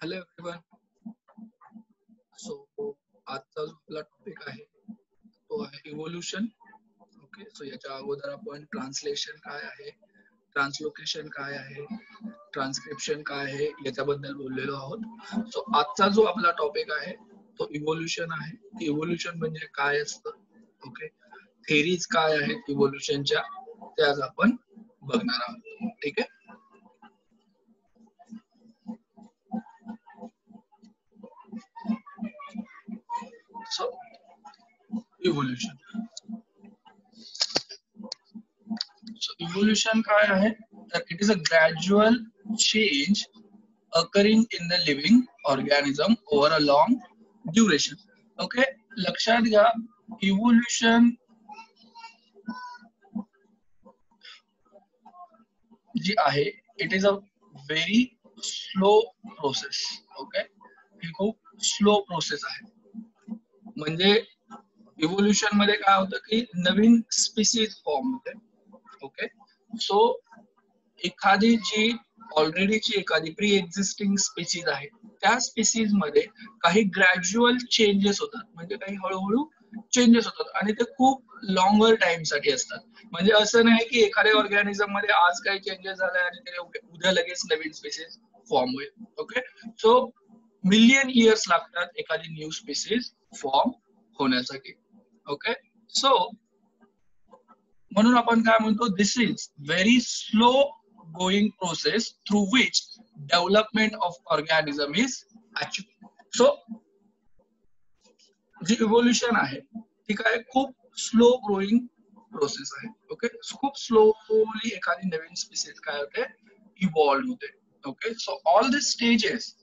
Hello everyone. So आजचा जो आपला टॉपिक आहे तो आहे इव्होल्यूशन. ओके, सो याच्या अगोदर आपण ट्रान्सलेशन काय आहे, ट्रान्सलोकेशन काय आहे, ट्रान्सक्रिप्शन काय आहे याच्याबद्दल बोललेलो आहोत. सो आजचा जो आपला टॉपिक आहे तो इव्होल्यूशन आहे. इव्होल्यूशन म्हणजे काय असतं, ओके, थेरीज काय आहेत इव्होल्यूशनच्या ते आज आपण बघणार आहोत. ठीक आहे. So, evolution. So, evolution काय आहे तर it is a gradual change occurring in the living organism over a long duration. Okay, लक्षात घ्या evolution जी आहे it is a very slow process. Okay, ही खूप स्लो प्रोसेस आहे. म्हणजे इव्होल्यूशन मध्ये काय होतं की नवीन स्पीसीज फॉर्म होते. ओके, सो एखादी जी ऑलरेडीची एखादी प्री एक्झिस्टिंग स्पीसीज आहे त्या स्पीसीज मध्ये काही ग्रॅज्युअल चेंजेस होतात. म्हणजे काही हळूहळू चेंजेस होतात आणि ते खूप लॉंगर टाइम साठी असतात. म्हणजे असं नाही की एखाद्या ऑर्गॅनिझम मध्ये आज काही चेंजेस झाले आणि ते उद्या लगेच नवीन स्पीसीज फॉर्म होईल. ओके, सो मिलियन इयर्स लागतात एखादी न्यू स्पीसीज फॉर्म होण्यासाठी. ओके, सो म्हणून आपण काय म्हणतो this is very slow going process through which development of organism is achieved. So जी इव्होल्यूशन आहे ती काय खूप स्लो ग्रोईंग प्रोसेस आहे. ओके, खूप स्लोली एखादी नवीन स्पीसीज काय होते इव्हॉल्व होते. Okay, so all the stages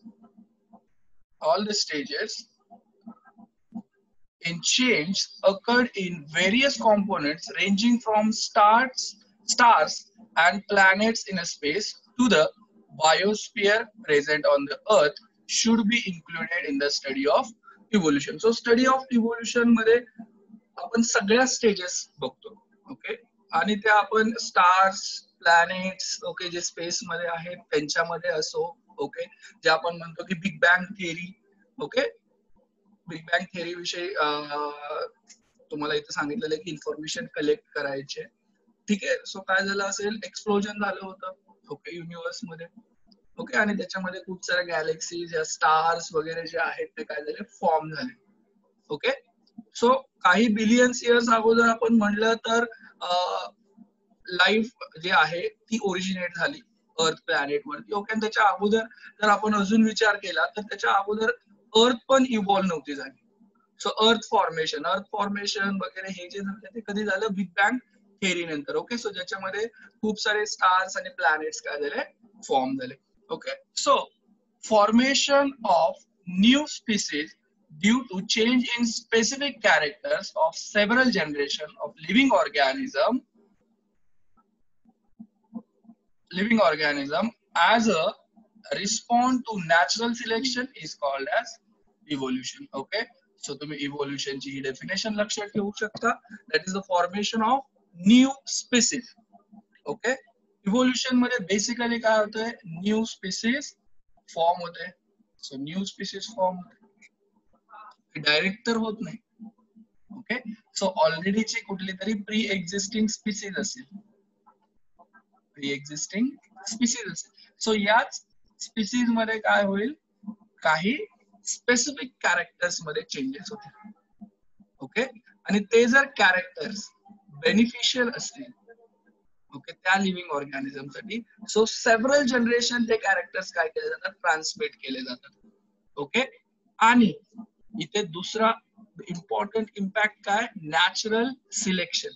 in change occurred in various components ranging from stars and planets in a space to the biosphere present on the earth should be included in the study of evolution. So study of evolution मध्ये आपण सगळ्या stages बघतो. Okay, आणि त्या आपण stars planets okay जे space मध्ये आहेत त्यांच्यामध्ये असो, ओके, जे आपण म्हणतो की big bang theory. Okay, big bang theory विषयी तुम्हाला इथे सांगितलेलं आहे की इन्फॉर्मेशन कलेक्ट करायचे. ठीक आहे, सो काय झालं असेल एक्सप्लोजन झालं होतं. ओके, युनिव्हर्स मध्ये. ओके, आणि त्याच्यामध्ये खूप साऱ्या गॅलेक्सीज या स्टार्स वगैरे जे आहेत ते काय झाले फॉर्म झाले. ओके, सो काही बिलियन्स इयर्स अगोदर आपण म्हणलं तर लाईफ जी आहे ती ओरिजिनेट झाली अर्थ प्लॅनेट वरती. ओके, आणि त्याच्या अगोदर जर आपण अजून विचार केला तर त्याच्या अगोदर अर्थ पण इव्हॉल्व नव्हती झाली. सो अर्थ फॉर्मेशन वगैरे हे जे झालं ते कधी झालं बिग बँग थेअरी नंतर. ओके, सो ज्याच्यामध्ये खूप सारे स्टार्स आणि प्लॅनेट्स काय झाले फॉर्म झाले. Okay, so formation of new species due to change in specific characters of several generations of living organism as a response to natural selection is called as evolution. Okay, so तुम्ही evolution ची definition लक्षात ठेवू शकता. That is the formation of new species. Okay, evolution मध्ये basically काय होतंय new species form होते. So new species form direct तर होत नाही. ओके, सो ऑलरेडीची कुठली तरी प्री एक्झिस्टिंग स्पीसीज असेल, सो याच स्पीसीज मध्ये काय होईल काही स्पेसिफिक कॅरेक्टर्स मध्ये चेंजेस होतील. ओके, आणि ते जर कॅरेक्टर्स बेनिफिशियल असतील ओके त्या लिव्हिंग ऑर्गॅनिझम साठी, सो सेव्हरल जनरेशन ते कॅरेक्टर्स काय केले जातात ट्रान्समिट केले जातात. ओके, आणि इथे दुसरा इम्पॉर्टंट इम्पॅक्ट काय नॅचरल सिलेक्शन.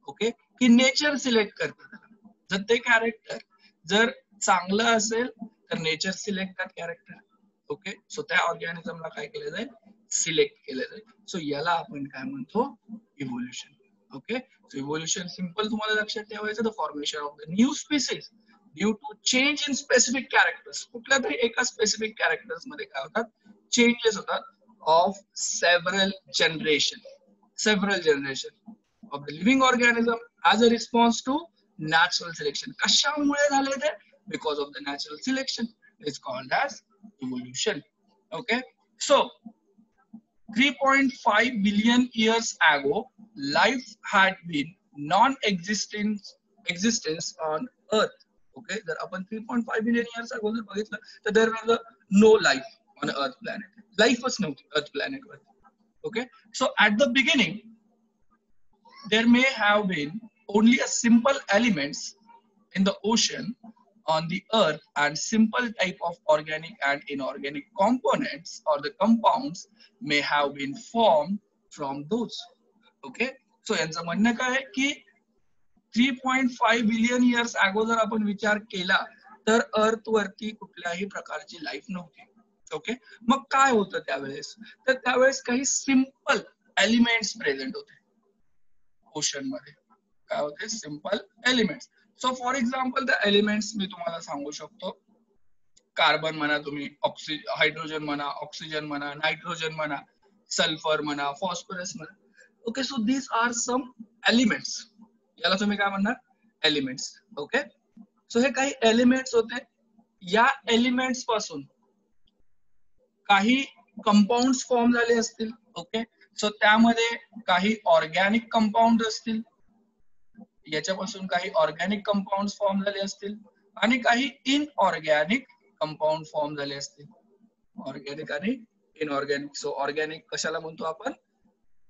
ओके, की नेचर सिलेक्ट करतं. जर ते कॅरेक्टर जर चांगलं असेल तर नेचर सिलेक्ट कर कॅरेक्टर. ओके, सो त्या ऑर्गॅनिझमला काय केलं जाईल सिलेक्ट केलं जाईल. सो याला आपण काय म्हणतो evolution. Okay, so evolution simple तुम्हाला लक्षात ठेवायचं the formation of the new species due to change in specific characters. कुठल्या तरी एका स्पेसिफिक कॅरेक्टर्स मध्ये काय होतात चेंजेस होतात of several generation of the living organism as a response to natural selection. कशामुळे झाले ते because of the natural selection is called as evolution. Okay, so 3.5 billion years ago, life had been non-existence on Earth. Okay, जर आपण 3.5 billion years ago जर बघितलं तर there was no life on Earth planet. Lifeच नव्हती Earth planet वर. Okay, so at the beginning there may have been only a simple elements in the ocean on the earth, and simple type of organic and inorganic components or the compounds may have been formed from those. Okay, so यांचं म्हणणं काय आहे की 3.5 billion years ago जर आपण विचार केला तर अर्थ वरती कुठल्याही प्रकारची लाईफ नव्हती. ओके, मग काय होतं त्यावेळेस, तर त्यावेळेस काही सिंपल एलिमेंट्स प्रेझेंट होते ओशन मध्ये. काय होते? Simple elements. So for example the elements मी तुम्हाला सांगू शकतो. कार्बन म्हणा, तुम्ही हायड्रोजन म्हणा, ऑक्सिजन म्हणा, नायट्रोजन म्हणा, सल्फर म्हणा, फॉस्फरस म्हणा. Okay, so these are some elements. याला तुम्ही काय म्हणणार? एलिमेंट्स. ओके, सो हे काही एलिमेंट्स होते. या एलिमेंट्स पासून काही कंपाऊंड्स फॉर्म झाले असतील. ओके, सो त्यामध्ये काही ऑर्गॅनिक कंपाऊंड असतील, याच्यापासून काही ऑर्गॅनिक कंपाऊंड फॉर्म झाले असतील आणि काही इनऑर्गॅनिक कंपाऊंड फॉर्म झाले असतील. ऑर्गॅनिक आणि इनऑर्गॅनिक. सो ऑर्गॅनिक कशाला म्हणतो आपण?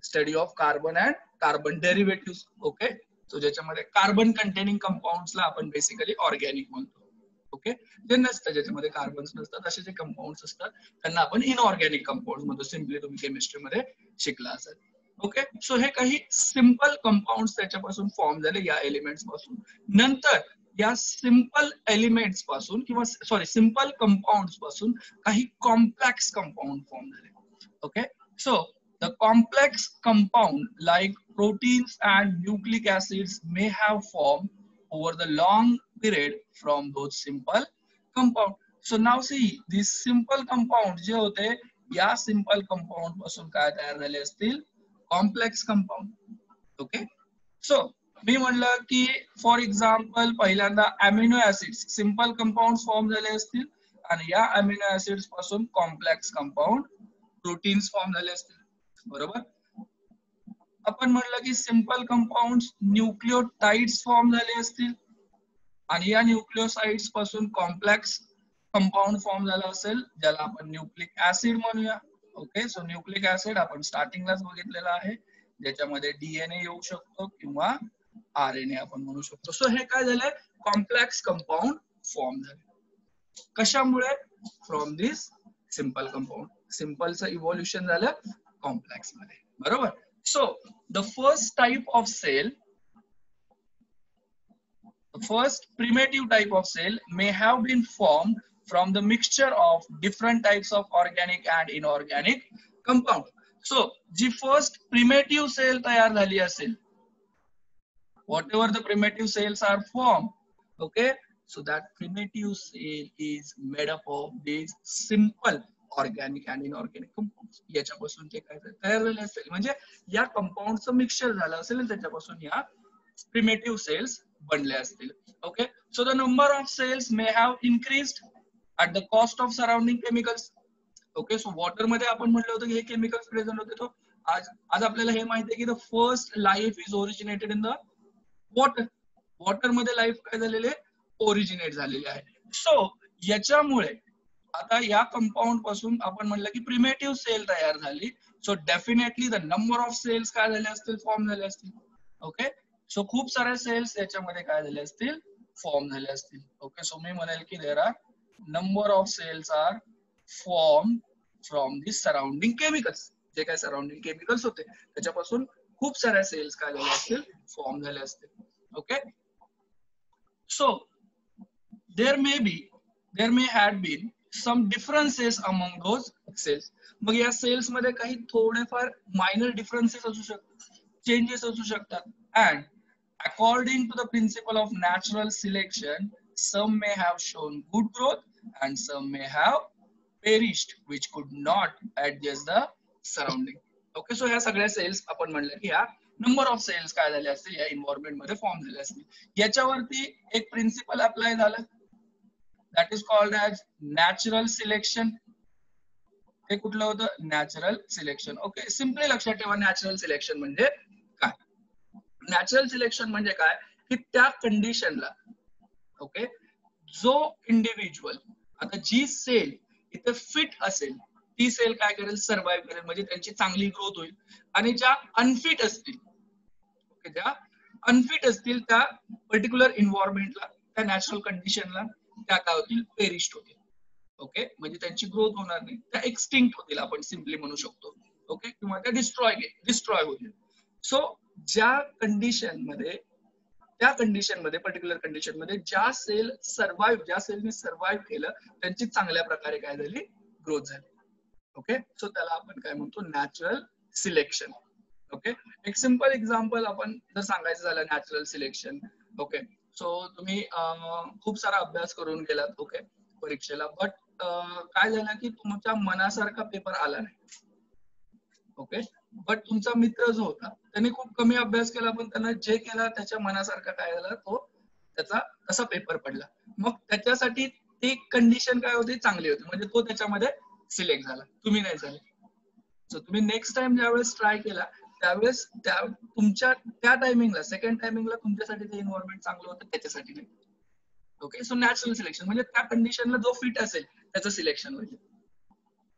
Study of carbon and carbon derivative. Okay, so ज्याच्यामध्ये कार्बन कंटेनिंग कंपाऊंड्सला आपण बेसिकली ऑर्गॅनिक म्हणतो. ओके, जे नसतं, ज्याच्यामध्ये कार्बन्स नसतात असे जे कंपाऊंड्स असतात त्यांना आपण इनऑर्गॅनिक कंपाऊंड म्हणतो. सिम्पली तुम्ही केमिस्ट्रीमध्ये शिकला असाल. ओके, सो हे काही सिंपल कंपाऊंड्स त्याच्यापासून फॉर्म झाले या एलिमेंट्स पासून. नंतर या सिंपल एलिमेंट्स पासून किंवा सॉरी सिंपल कंपाऊंड्स पासून काही कॉम्प्लेक्स कंपाऊंड फॉर्म झाले. Okay, so the complex compound like proteins and nucleic acids may have form over the long period from those simple compound. So now see, these simple compound जे होते या simple compound पासून काय तयार झाले असतील? Complex compound. Okay, so मी म्हणलं की फॉर एक्झाम्पल पहिल्यांदा amino acids simple compound form झाले असतील आणि या अमिनो ऍसिड्स पासून कॉम्प्लेक्स कंपाऊंड प्रोटीन्स फॉर्म झाले असतील. बरोबर. आपण म्हणलं की सिंपल कंपाऊंड्स न्यूक्लियोटाइड्स फॉर्म झाले असतील आणि या न्यूक्लियोसाइड्स पासून कॉम्प्लेक्स कंपाऊंड फॉर्म झाला असेल ज्याला आपण न्यूक्लिक ऍसिड म्हणूया. ओके, सो न्यूक्लिक ऍसिड आपण स्टार्टिंगलाच बघितलेला आहे, ज्याच्यामध्ये डीएनए येऊ शकतो किंवा आरएनए आपण म्हणू शकतो. सो हे काय झालंय? कॉम्प्लेक्स कंपाऊंड फॉर्म झाले. कशामुळे? From this simple compound. सिंपलचं इव्होल्युशन झालं कॉम्प्लेक्स मध्ये. बरोबर. So the first type of cell, the first primitive type of cell may have been formed from the mixture of different types of organic and inorganic compound. So G first primitive cell तयार झाली असेल, whatever the primitive cells are formed, okay, so that primitive cell is made up of these simple organic and inorganic compound. याच्यापासून ते काय तयार झाले असेल, म्हणजे या कंपाऊंडचं मिक्सचर झालं असेल आणि त्याच्यापासून या प्रिमेटिव्ह सेल्स बनले असतील. Okay, so the number of cells may have increased at the cost of surrounding chemicals. Okay, so water मध्ये आपण म्हटलं होतं की हे केमिकल्स प्रेझेंट होते. तो आज आपल्याला हे माहिती आहे की the first life is originated in the water. Water मध्ये लाईफ काय झालेले? ओरिजिनेट झालेले आहे. सो याच्यामुळे आता या कंपाऊंड पासून आपण म्हणलं की प्रिमेटिव्ह सेल तयार झाली. So definitely the number of cells काय झाले असतील? फॉर्म झाले असतील. ओके, सो खूप सारे सेल्स याच्यामध्ये काय झाले असतील? फॉर्म झाले असतील. ओके, सो मी म्हणेल की there are number of cells are form from the surrounding chemicals. जे काय सराउंडिंग केमिकल्स होते त्याच्यापासून खूप साऱ्या सेल्स काय झाले असतील? फॉर्म झाले असतील. Okay, so there may had been some differences among those cells. मग या सेल्स मध्ये काही थोडेफार मायनर डिफरन्सेस असू शकतात, चेंजेस असू शकतात. And according to the principle of natural selection, some may have shown good growth and some may have perished, which could not adjust the surrounding. Okay, so ह्या सगळ्या cells आपण म्हणलं की ह्या नंबर ऑफ सेल्स काय झाले असतील? या एन्व्हायरमेंट मध्ये फॉर्म झाले असतील. याच्यावरती एक प्रिन्सिपल अप्लाय झालं. That is called as natural selection. हे कुठलं होतं? Natural selection. ओके, सिम्पली लक्षात ठेवा नॅचरल सिलेक्शन म्हणजे काय. नॅचरल सिलेक्शन म्हणजे काय की त्या कंडिशनला ओके जो इंडिव्हिज्युअल आता जी सेल इथे फिट असेल ती सेल काय करेल? सर्व्हाइव्ह करेल, म्हणजे त्यांची चांगली ग्रोथ होईल. आणि ज्या अनफिट असतील ओके ज्या अनफिट असतील त्या पर्टिक्युलर इन्व्हायरमेंटला त्या नॅचरल कंडिशनला त्या काय होतील? पेरिश्ड होतील. ओके, म्हणजे त्यांची ग्रोथ होणार नाही, त्या एक्सटिंक्ट होतील आपण सिम्पली म्हणू शकतो. ओके, किंवा त्या डिस्ट्रॉय होतील. सो ज्या कंडिशन मध्ये त्या कंडिशन मध्ये पर्टिक्युलर कंडिशन मध्ये ज्या सेलने सर्व्हाइव्ह केलं त्यांची चांगल्या प्रकारे काय झाली? ग्रोथ झाली. ओके, सो त्याला आपण काय म्हणतो? Natural selection. ओके, एक सिंपल एक्झाम्पल आपण जर सांगायचं झालं नॅचरल सिलेक्शन. ओके, सो तुम्ही खूप सारा अभ्यास करून गेलात ओके परीक्षेला, बट काय झालं की तुमच्या मनासारखा पेपर आला नाही. ओके, बट तुमचा मित्र जो होता त्याने खूप कमी अभ्यास केला, पण त्यांना जे केला त्याच्या मनासारखा काय झाला तो त्याचा तसा पेपर पडला. मग त्याच्यासाठी ती कंडिशन काय होती? चांगली होती, म्हणजे तो त्याच्यामध्ये सिलेक्ट झाला, तुम्ही नाही झाले. सो तुम्ही नेक्स्ट टाइम ज्यावेळेस ट्राय केला त्यावेळेस तुमच्या त्या टायमिंगला सेकंड टायमिंगला तुमच्यासाठी ते एन्व्हायरमेंट चांगलं होतं त्याच्यासाठी नाही. ओके, सो नॅचरल सिलेक्शन म्हणजे त्या कंडिशनला जो फिट असेल त्याचं सिलेक्शन होईल.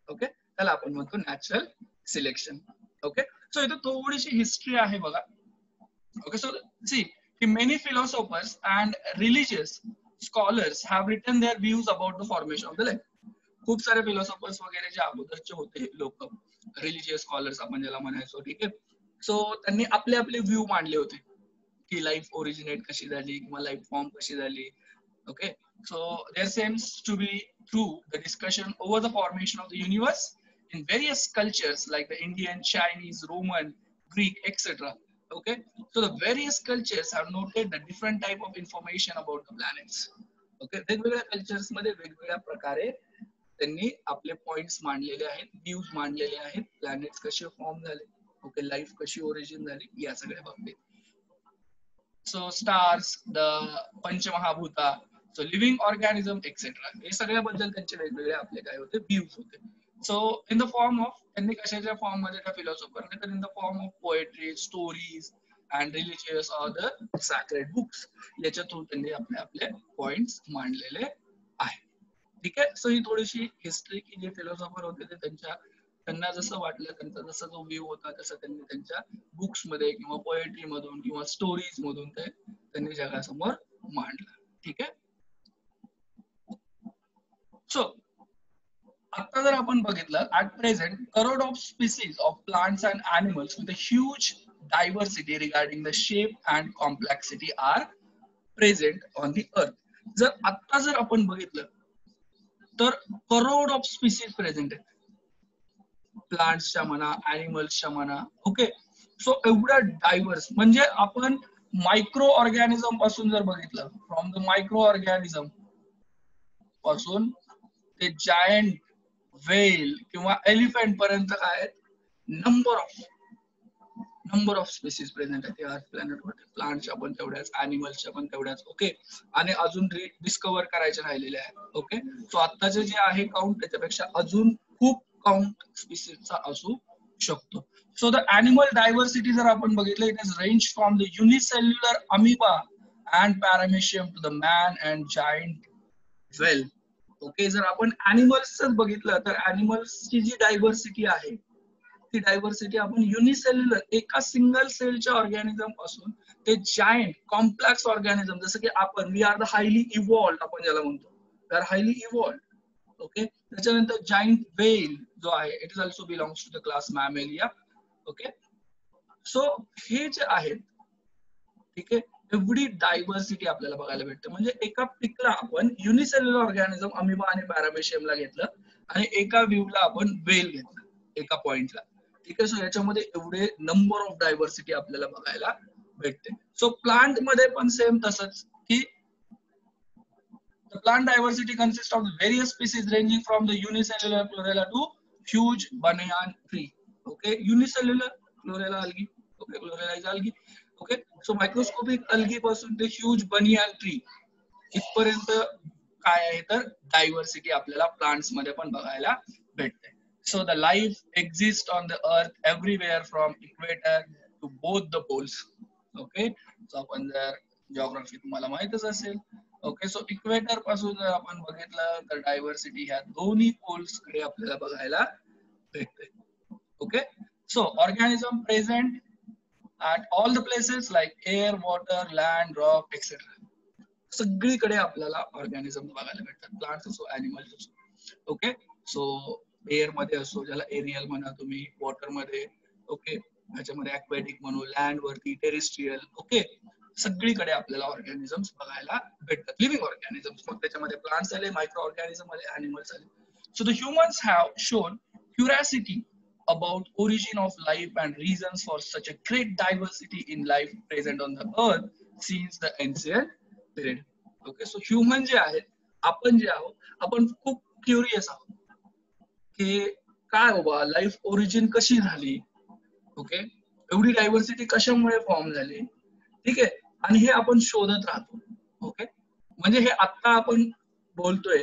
ओके, त्याला आपण म्हणतो नॅचरल सिलेक्शन. ओके, सो इथे थोडीशी हिस्ट्री आहे बघा. ओके, सो सी की many philosophers and religious scholars have written their views about the formation of the life. खूप सारे फिलॉसॉफर्स वगैरे जे अगोदरचे होते लोक, रिलिजियस स्कॉलर्स आपण ज्याला म्हणायचो, ठीक आहे. सो त्यांनी आपले आपले व्ह्यू मांडले होते की लाईफ ओरिजिनेट कशी झाली किंवा लाईफ फॉर्म कशी झाली. Okay, so there seems to be through the discussion over the formation of the universe in various cultures like the Indian, Chinese, Roman, Greek, etc. Okay, so the various cultures have noted the different type of information about the planets. Okay, वेगवेगळ्या cultures मध्ये वेगवेगळ्या प्रकारे त्यांनी आपले points मांडलेले आहेत, views मांडलेले आहेत, प्लॅनेट्स कसे फॉर्म झाले, ओके लाईफ कशी ओरिजिन झाली या सगळ्या बाबतीत. So stars, the panchamahabhuta, so living organism etcetera, हे सगळ्याबद्दल त्यांचे वेगवेगळे आपले काय होते? व्ह्यूज होते. So in the form of त्यांनी कशाच्या फॉर्म मध्ये त्या फिलॉसॉफरने तर in the form of poetry, stories and religious or the sacred books याच्या थ्रू त्यांनी आपले आपले पॉइंट्स मांडलेले आहेत. ठीक आहे, सो ही थोडीशी हिस्ट्री की जे फिलॉसॉफर होते ते त्यांना जसं वाटलं त्यांचा जसा जो व्ह्यू होता तसं त्यांनी त्यांच्या बुक्स मध्ये किंवा पोएट्री मधून किंवा स्टोरीज मधून त्यांनी जगासमोर मांडलं. ठीक आहे, सो आता जर आपण बघितलं at present crore of species of plants and animals with a huge diversity regarding the shape and complexity are present on the earth. जर आता जर आपण बघितलं तर करोड ऑफ स्पीसीज प्रेझेंट आहेत, प्लांट्सच्या म्हणा, ऍनिमल्सच्या म्हणा. ओके, सो एवढ्या डायव्हर्स म्हणजे आपण मायक्रो ऑर्गॅनिझम पासून जर बघितलं, फ्रॉम द मायक्रो ऑर्गॅनिझम पासून ते जायंट व्हेल किंवा एलिफंट पर्यंत काय आहेत, नंबर ऑफ स्पीसीज प्रेझेंट आहेत या प्लॅनेटवर. प्लांट्सच्या पण तेवढ्याच, ऍनिमल्सच्या पण तेवढ्याच. ओके, आणि अजून डिस्कवर करायचे राहिलेले आहेत. ओके, सो आत्ताचे जे आहे काउंट त्याच्यापेक्षा अजून खूप काउंट स्पीसीजचा असू शकतो. सो द ऍनिमल डायव्हर्सिटी जर आपण बघितलं, it is range from the unicellular amoeba and paramecium to the man and giant whale. Okay, जर आपण ऍनिमल्सच बघितलं तर ऍनिमल्सची जी डायव्हर्सिटी आहे ती डायव्हर्सिटी आपण युनिसेल्युलर एका सिंगल सेलच्या ऑर्गॅनिझम पासून ते जायंट कॉम्प्लेक्स ऑर्गॅनिझम जसं की आपण we are the highly evolved आपण ज्याला म्हणतो, we are highly evolved. Okay, त्याच्यानंतर जायंट व्हेल जो आहे it is also belongs to the class mammalia. Okay, so हे जे आहेत ठीक आहे एवढी डायव्हर्सिटी आपल्याला बघायला भेटते. म्हणजे एका पिकला आपण युनिसेल्युलर ऑर्गॅनिझम अमिबा आणि पॅरामेशियमला घेतलं आणि एका व्ह्यूला आपण वेल घेतलं एका पॉइंटला. ठीक आहे, सो याच्यामध्ये एवढे नंबर ऑफ डायव्हर्सिटी आपल्याला बघायला भेटते. सो प्लांट मध्ये पण सेम तसंच की the plant diversity consists of various species ranging from the unicellular chlorella to huge banyan tree. Okay, unicellular chlorella algae. Okay, chlorella is algae. Okay, so microscopic algae पासून ते huge banyan tree इथपर्यंत काय आहे तर diversity आपल्याला plants मध्ये पण बघायला भेटते. So the life exist on the earth everywhere from equator to both the poles. Okay, so आपण जर जिओग्राफी तुम्हाला माहितच असेल. ओके, सो इक्वेटर पासून जर आपण बघितलं तर डायव्हर्सिटी ह्या दोन्ही पोल्स कडे आपल्याला बघायला भेटते. Okay, so organism present at all the places like air, water, land, rock, etc. सगळीकडे आपल्याला ऑर्गॅनिझम बघायला भेटतात, प्लांट्स असो ऍनिमल्स असो. ओके, सो एअर मध्ये असो ज्याला एरियल म्हणा तुम्ही, वॉटर मध्ये, ओके, त्याच्यामध्ये ऍक्वेटिक म्हणू, लँड वरती टेरेस्ट्रियल. ओके, सगळीकडे आपल्याला ऑर्गॅनिझम्स बघायला भेटतात, लिव्हिंग ऑर्गॅनिझम्स. मग त्याच्यामध्ये प्लांट्स आले, मायक्रो ऑर्गॅनिझम आले, ॲनिमल्स आले. So the humans have shown curiosity about origin of life and reasons for such a great diversity in life present on the earth since the ancient period. Okay, so human जे आहेत, आपण जे आहोत, आपण खूप curious आहोत की काय बाबा लाईफ ओरिजिन कशी झाली. ओके, एवढी डायव्हर्सिटी कशामुळे फॉर्म झाली, ठीक आहे, आणि हे आपण शोधत राहतो. ओके, म्हणजे हे आता आपण बोलतोय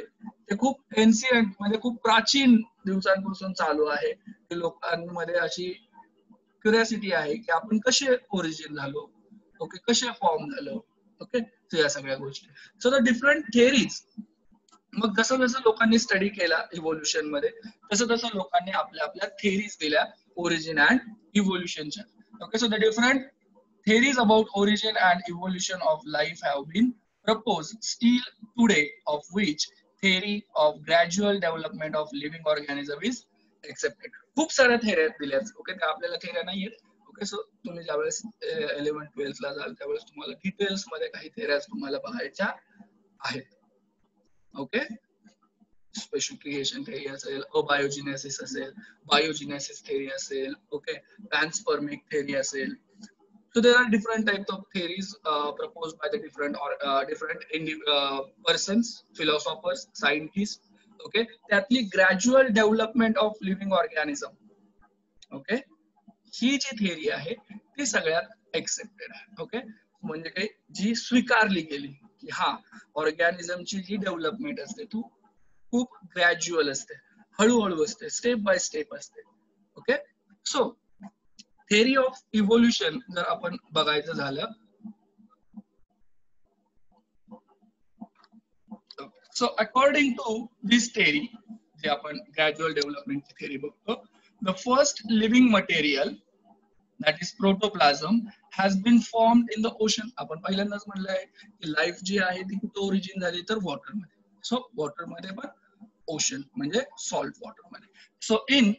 ते खूप एन्सियंट म्हणजे खूप प्राचीन दिवसांपासून चालू आहे, की लोकांमध्ये अशी क्युरियोसिटी आहे की आपण कसे ओरिजिन झालो, ओके, कसे फॉर्म झालो. ओके, सो या सगळ्या गोष्टी. सो द डिफरंट थिअरीज, मग जसं जसं लोकांनी स्टडी केला इव्होल्युशन मध्ये, तसं तसं लोकांनी आपल्या आपल्या थिअरीज दिल्या ओरिजिन अँड इव्होल्युशनच्या. Okay, so the different theories about origin and evolution of life have been proposed still today, of which theory of gradual development of living organism is accepted. खूप साऱ्या थेऱ्या दिल्यात. ओके, त्या आपल्याला थेऱ्या नाहीयेत. Okay, so तुम्ही ज्यावेळेस 11-12 ला जाल त्यावेळेस तुम्हाला डिटेल्स मध्ये काही थेऱ्याज तुम्हाला बघायच्या आहेत. ओके, स्पेशल क्रिएशन थेरी असेल, अबायोजिनेसिस असेल, बायोजिनेसिस थेरी असेल, ओके, पॅन्सपर्मिक थेरी असेल. So there are different types of theories proposed by the different persons, philosophers, scientists. Okay, त्यातली gradual development of living organism. Okay, ही जी थिअरी आहे ती सगळ्यात एक्सेप्टेड आहे. ओके, म्हणजे काही जी स्वीकारली गेली की हा ऑर्गॅनिझमची जी डेव्हलपमेंट असते ती खूप ग्रॅज्युअल असते, हळूहळू असते, स्टेप बाय स्टेप असते. Okay, so theory of evolution जर आपण बघायचं झालं, so according to this theory, जे आपण gradual development theory बघतो, the first living material that is protoplasm has been formed in the ocean. आपण पहिल्यांदाच म्हणलंय की लाईफ जी आहे ती कुठे ओरिजिन झाली तर वॉटर मध्ये. सो वॉटर मध्ये पण ओशन म्हणजे सॉल्ट वॉटर मध्ये. So in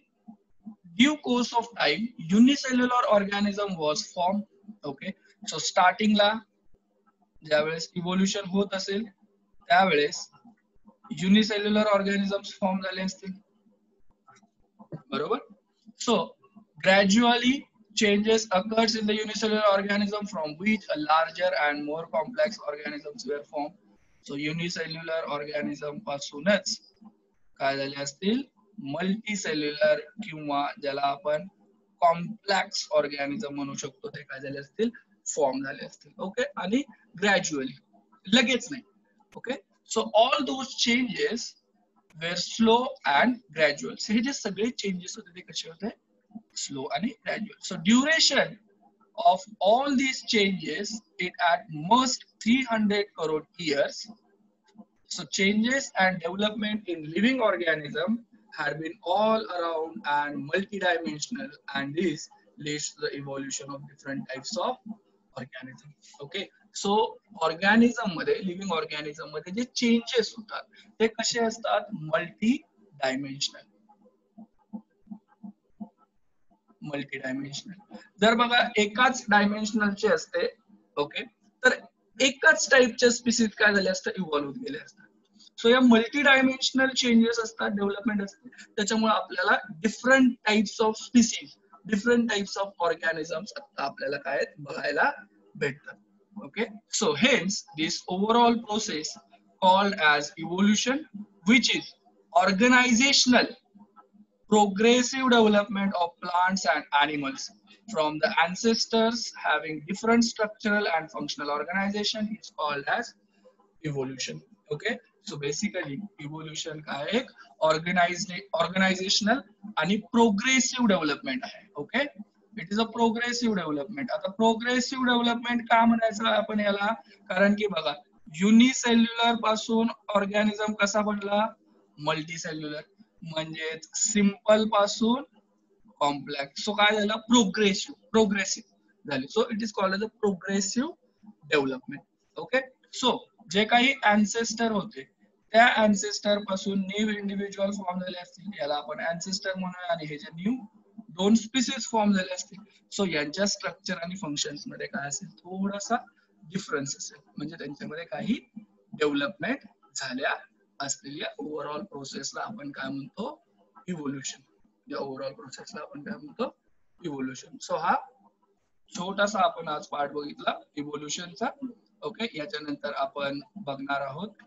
due course of time unicellular organism was formed. Okay, so starting ला ज्यावेळेस इव्होल्युशन होत असेल त्यावेळेस युनिसेल्युलर ऑर्गॅनिझम्स फॉर्म झाले असतील, बरोबर. So gradually changes occurs in the unicellular organism from which a larger and more complex organisms were formed. So unicellular organism पासूनच काय झाले असतील, मल्टीसेल्युलर किंवा ज्याला आपण कॉम्प्लेक्स ऑर्गॅनिझम म्हणू शकतो ते काय झाले असतील, फॉर्म झाले असतील. ओके, आणि ग्रॅज्युअली, लगेच नाही. Okay, so all those changes were slow and gradual. हे जे सगळे चेंजेस होते ते कसे होते, स्लो आणि gradual. So duration of all these changes it at most 300 crore years. So changes and development in living organism have been all around and multidimensional, and this leads to the evolution of different types of organism. Okay, so organism मध्ये, living organism मध्ये जे changes होतात ते कसे असतात, multi dimensional. जर बघा एकाच डायमेन्शनलचे असते, ओके, तर एकाच टाइपच्या स्पीसीज काय झाले असतात, इव्हॉल्व्ह होत गेले असतात. सो या मल्टी डायमेन्शनल चेंजेस असतात, डेव्हलपमेंट असते, त्याच्यामुळे आपल्याला different types of species, different types of organisms आता आपल्याला काय बघायला भेटतात. Okay, so hence this overall process called as evolution, which is organizational progressive development of plants and animals from the ancestors having different structural and functional organization is called as evolution. Okay, so basically evolution काय एक organisational आणि progressive development आहे. Okay, it is a progressive development. आता progressive development का म्हणायचं आपण याला, कारण की बघा युनिसेल्युलर पासून ऑर्गॅनिझम कसा बनला, मल्टीसेल्युलर, म्हणजेच सिंपल पासून कॉम्प्लेक्स. सो काय झालं, प्रोग्रेसिव्ह झाली. So it is called as a progressive development. Okay, so जे काही अँसेस्टर होते त्या अँसेस्टर पासून न्यू इंडिव्हिज्युअल फॉर्म झाले असतील, याला आपण अँसेस्टर म्हणूया, आणि हे जे न्यू 2 स्पीसीज फॉर्म झाले असतील. सो यांच्या स्ट्रक्चर आणि फंक्शन्स मध्ये काय असेल, थोडासा डिफरन्स असेल, म्हणजे त्यांच्यामध्ये काही डेव्हलपमेंट झाल्या असतील. या ओव्हरऑल प्रोसेसला आपण काय म्हणतो, इव्होल्युशन. या ओव्हरऑल प्रोसेसला आपण काय म्हणतो, इव्होल्युशन. सो हा छोटासा आपण आज पार्ट बघितला इव्होल्युशनचा. ओके, याच्यानंतर आपण बघणार आहोत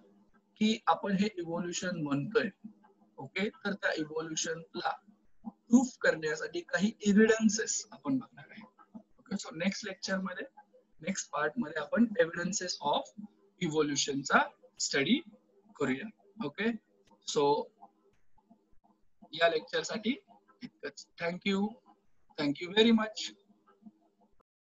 की आपण हे इव्होल्युशन म्हणतोय, ओके, तर त्या इव्होल्युशनला प्रूफ करण्यासाठी काही एव्हिडन्सेस आपण बघणार आहे. ओके, सो नेक्स्ट लेक्चर मध्ये, नेक्स्ट पार्ट मध्ये आपण एव्हिडन्सेस ऑफ इव्होल्युशनचा स्टडी करूया. ओके, सो या लेक्चर साठी इतकंच. Thank you very much.